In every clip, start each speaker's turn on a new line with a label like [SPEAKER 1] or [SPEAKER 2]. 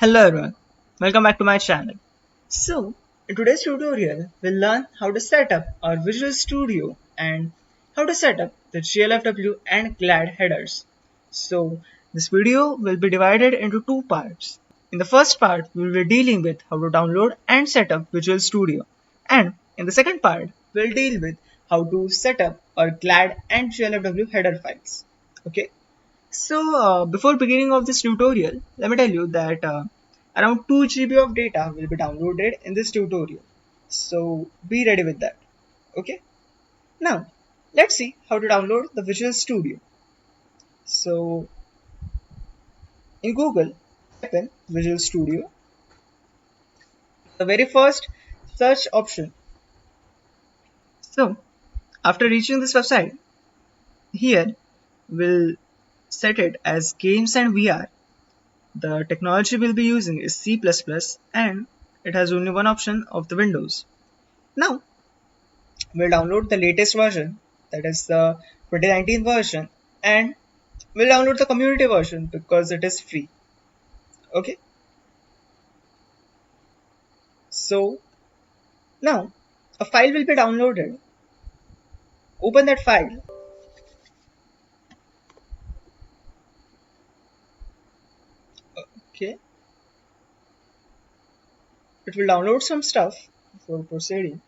[SPEAKER 1] Hello everyone, welcome back to my channel. So, in today's tutorial, we'll learn how to set up our Visual Studio and how to set up the GLFW and GLAD headers. So, this video will be divided into two parts. In the first part, we will be dealing with how to download and set up Visual Studio. And in the second part, we'll deal with how to set up our GLAD and GLFW header files. Okay. So before beginning of this tutorial, let me tell you that around 2 GB of data will be downloaded in this tutorial. So be ready with that. Okay. Now let's see how to download the Visual Studio. So in Google, type in Visual Studio. The very first search option. So after reaching this website, here we'll set it as games and VR. The technology we'll be using is C++ and it has only one option of the Windows. Now we'll download the latest version, that is the 2019 version, and we'll download the community version because it is free. Okay. So now a file will be downloaded. Open that file. Okay. It will download some stuff before proceeding.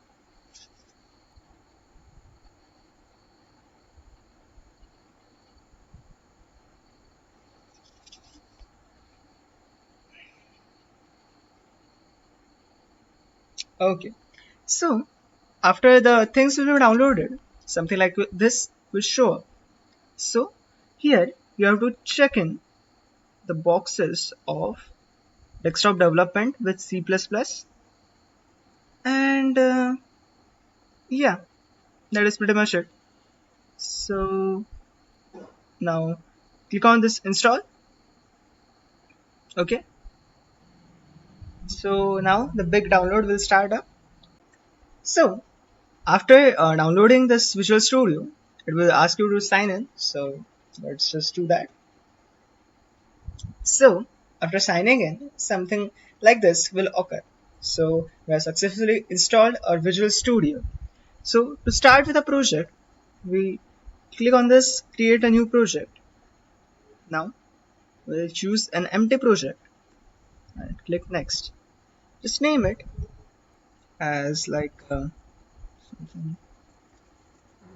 [SPEAKER 1] Okay. So after the things will be downloaded, something like this will show up. So here you have to check in the boxes of desktop development with C++, and yeah, that is pretty much it. So now click on this install. Okay, so now the big download will start up. So after downloading this Visual Studio, it will ask you to sign in, so let's just do that. So after signing in, something like this will occur. So we have successfully installed our Visual Studio. So to start with a project, we click on this create a new project. Now we'll choose an empty project and click next. Just name it as like something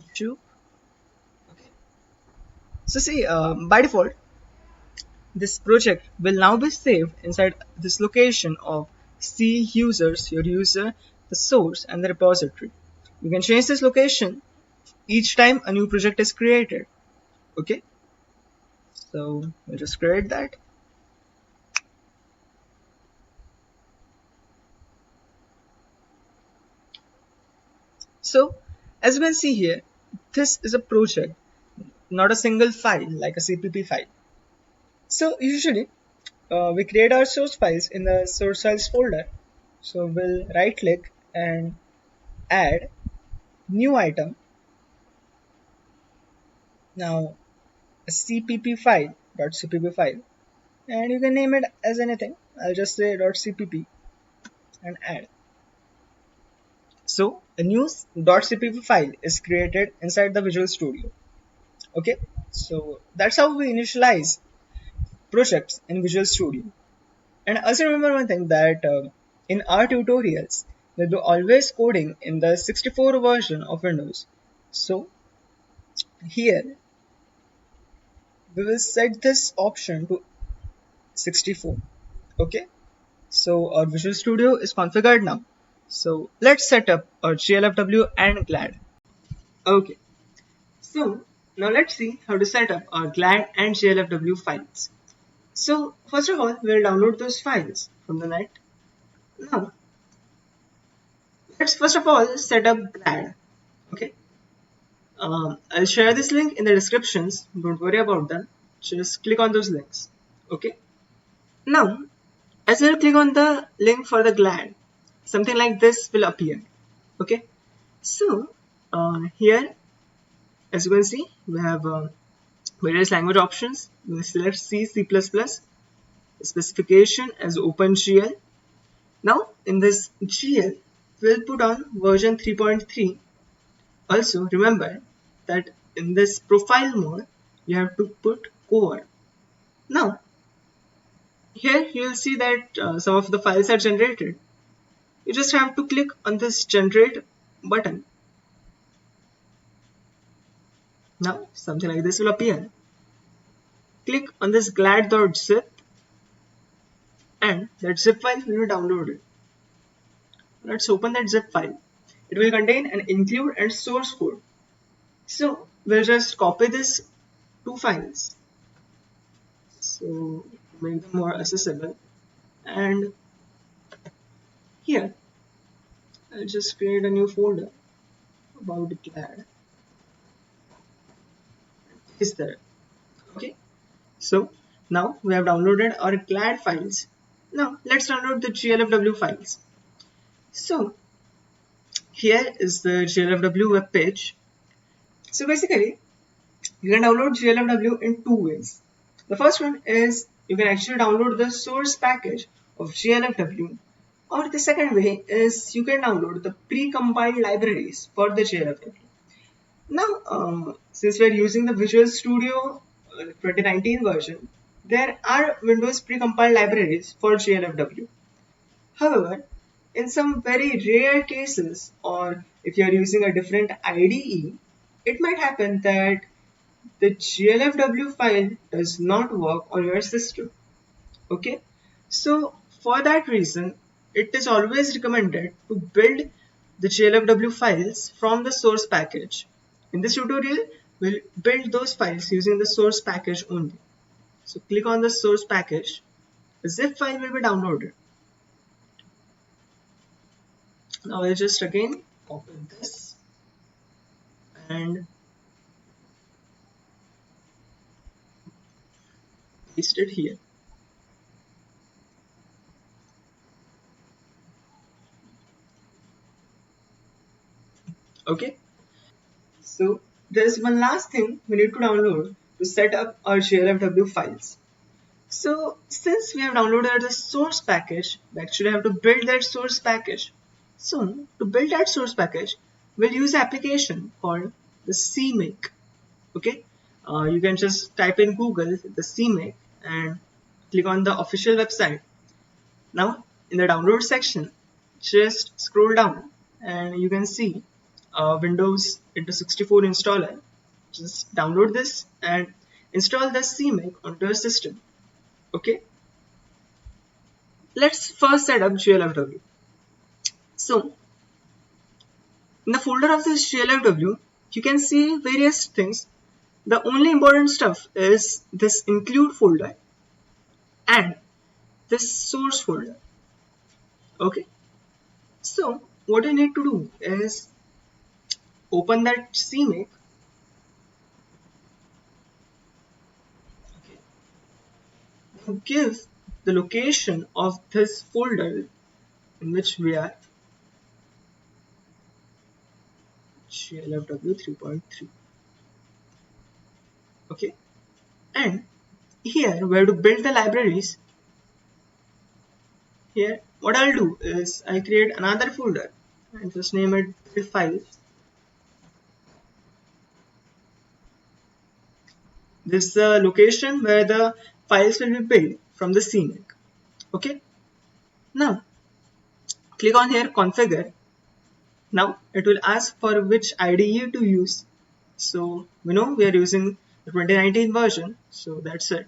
[SPEAKER 1] YouTube. Okay. So see, by default, this project will now be saved inside this location of C users, your user, the source, and the repository. You can change this location each time a new project is created. Okay, so we'll just create that. So as you can see here, this is a project, not a single file like a CPP file. So usually we create our source files in the source files folder. So we'll right click and add new item. Now a CPP file, .cpp file, and you can name it as anything. I'll just say .cpp and add. So a new .cpp file is created inside the Visual Studio. Okay, so that's how we initialize projects in Visual Studio. And also remember one thing that in our tutorials, we'll be always coding in the 64 version of Windows. So here we will set this option to 64. Okay, so our Visual Studio is configured now. So let's set up our GLFW and GLAD. Okay, so now let's see how to set up our GLAD and GLFW files. So first of all, we'll download those files from the net. Now let's first of all set up GLAD. Okay, I'll share this link in the descriptions. Don't worry about them. Just click on those links. Okay. Now, as you click on the link for the GLAD, something like this will appear. Okay. So here, as you can see, we have various language options. We select C, C++, specification as OpenGL. Now in this GL, we'll put on version 3.3. Also remember that in this profile mode, you have to put core. Now here you will see that some of the files are generated. You just have to click on this generate button. Now something like this will appear. Click on this glad.zip and that zip file will be downloaded. Let's open that zip file. It will contain an include and source code. So we'll just copy this two files. So make them more accessible. And here I'll just create a new folder about GLAD. Is there? Okay. So now we have downloaded our GLAD files. Now let's download the GLFW files. So here is the GLFW web page. So basically, you can download GLFW in two ways. The first one is you can actually download the source package of GLFW, or the second way is you can download the pre-compiled libraries for the GLFW. Now, since we are using the Visual Studio 2019 version, there are Windows pre-compiled libraries for GLFW. However, in some very rare cases, or if you are using a different IDE, it might happen that the GLFW file does not work on your system. Okay, so for that reason, it is always recommended to build the GLFW files from the source package. In this tutorial, we'll build those files using the source package only. So click on the source package. The zip file will be downloaded. Now I'll just again open this and paste it here. Okay, so there's one last thing we need to download to set up our GLFW files. So since we have downloaded the source package, we actually have to build that source package. So to build that source package, we'll use an application called the Cmake. Okay, you can just type in Google the Cmake and click on the official website. Now in the download section, just scroll down and you can see Windows into 64 installer. Just download this and install the Cmake onto your system. Okay, let's first set up GLFW. So in the folder of this GLFW, you can see various things. The only important stuff is this include folder and this source folder. Okay, so what you need to do is open that Cmake. Okay. Give the location of this folder in which we are, GLFW 3.3. Okay, and here we have to build the libraries. Here what I'll do is I create another folder and just name it build files. This is the location where the files will be built from the Cmake. Okay, now click on here configure. Now it will ask for which IDE to use. So we know we are using the 2019 version, so that's it.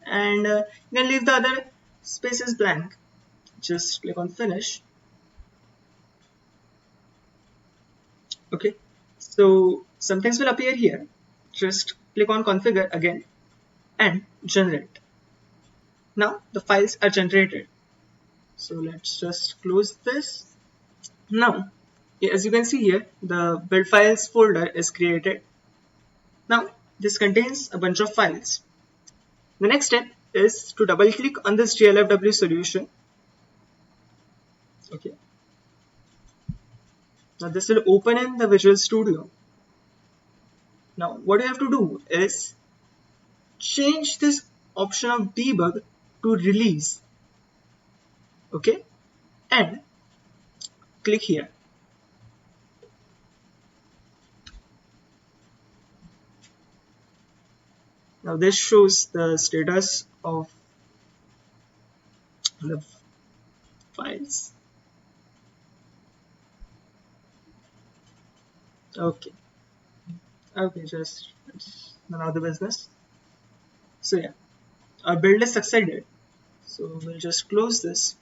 [SPEAKER 1] And you can leave the other spaces blank. Just click on finish. Okay, so some things will appear here. Just click on configure again and generate. Now the files are generated. So let's just close this. Now as you can see here, the build files folder is created. Now this contains a bunch of files. The next step is to double click on this GLFW solution. Okay, now this will open in the Visual Studio. Now what you have to do is change this option of debug to release. Okay, and click here. Now this shows the status of the files. Okay, okay, just it's none of the business. So yeah, our build is succeeded. So we'll just close this.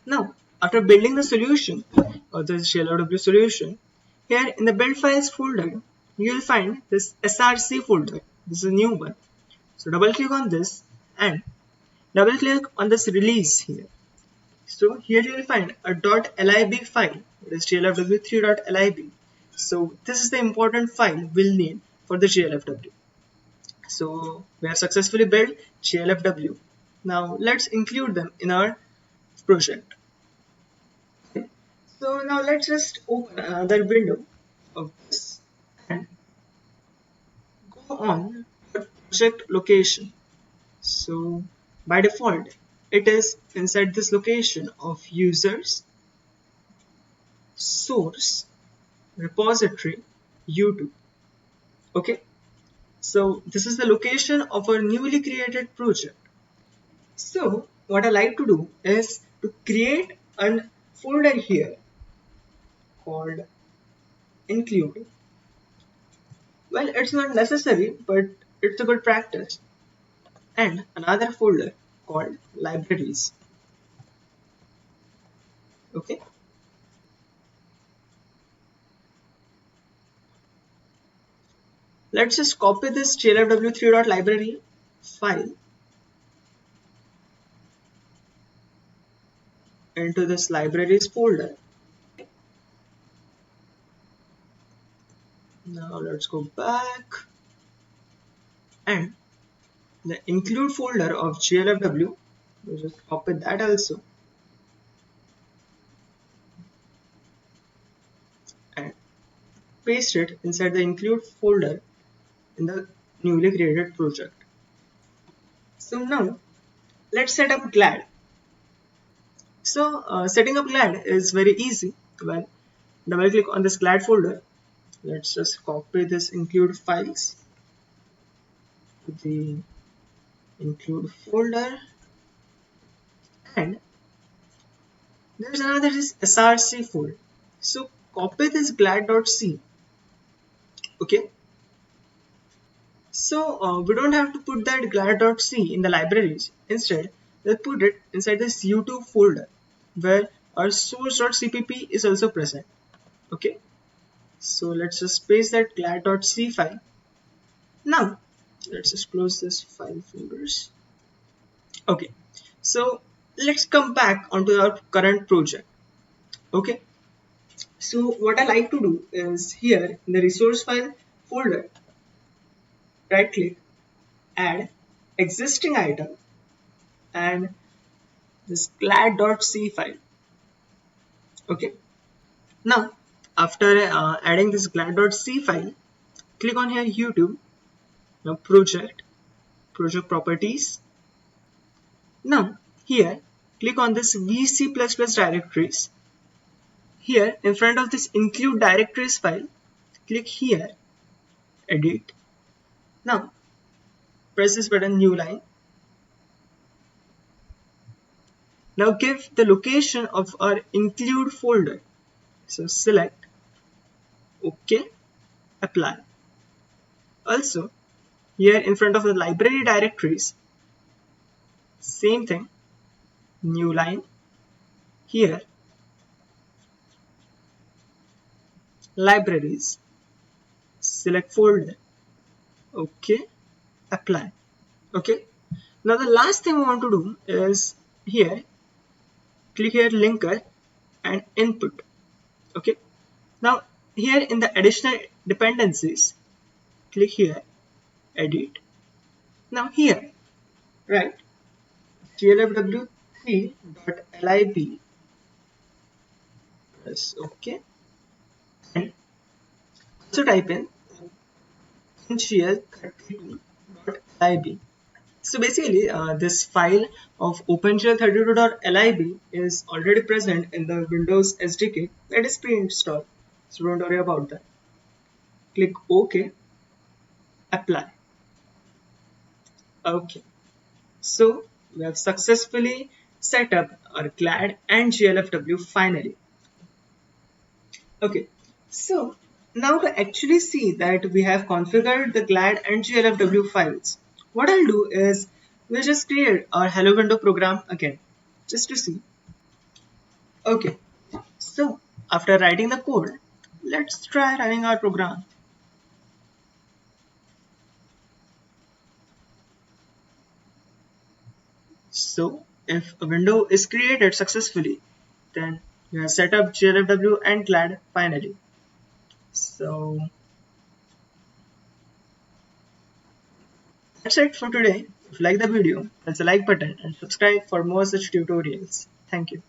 [SPEAKER 1] Now, after building the solution or the GLFW solution, here in the build files folder, you will find this src folder. This is a new one. So double click on this and double click on this release here. So here you will find a .lib file. It is glfw3.lib. So this is the important file we'll need for the GLFW. So we have successfully built GLFW. Now let's include them in our project. So now let's just open another window of this and go on project location. So by default, it is inside this location of users, source, repository, U2. Okay. So this is the location of our newly created project. So what I like to do is to create a folder here called include. Well, it's not necessary, but it's a good practice. And another folder called libraries. Okay. Let's just copy this glfw3.library file into this libraries folder. Now let's go back and the include folder of glfw. We'll just copy that also and paste it inside the include folder in the newly created project. So now let's set up GLAD. So setting up GLAD is very easy. Well, double click on this GLAD folder. Let's just copy this include files to the include folder and there's another this src folder. So copy this glad.c. Okay. So we don't have to put that glad.c in the libraries. Instead, we'll put it inside this U2 folder where our source.cpp is also present. Okay. So let's just paste that glad.c file. Now let's just close this file folders. Okay. So let's come back onto our current project. Okay. So what I like to do is here in the resource file folder, right click, add existing item and this glad.c file. Okay. Now after adding this glad.c file, click on here YouTube. Now project properties. Now here click on this vc++ directories. Here in front of this include directories file, click here, edit. Now press this button, new line. Now give the location of our include folder. So select, OK, apply. Also here in front of the library directories, same thing, new line. Here libraries, select folder, OK, apply. Okay. Now the last thing we want to do is here, click here linker and input. Okay. Now here in the additional dependencies, click here, edit. Now here, right, glfw3.lib, press OK, and also type in OpenGL32.lib. So basically, this file of OpenGL32.lib is already present in the Windows SDK that is pre-installed. So don't worry about that. Click OK, apply. Okay. So we have successfully set up our GLAD and GLFW finally. Okay. So now to actually see that we have configured the GLAD and GLFW files, what I'll do is we'll just create our Hello Window program again, just to see. Okay. So after writing the code, let's try running our program. So if a window is created successfully, then you have set up GLFW and GLAD finally. So that's it for today. If you like the video, press the like button and subscribe for more such tutorials. Thank you.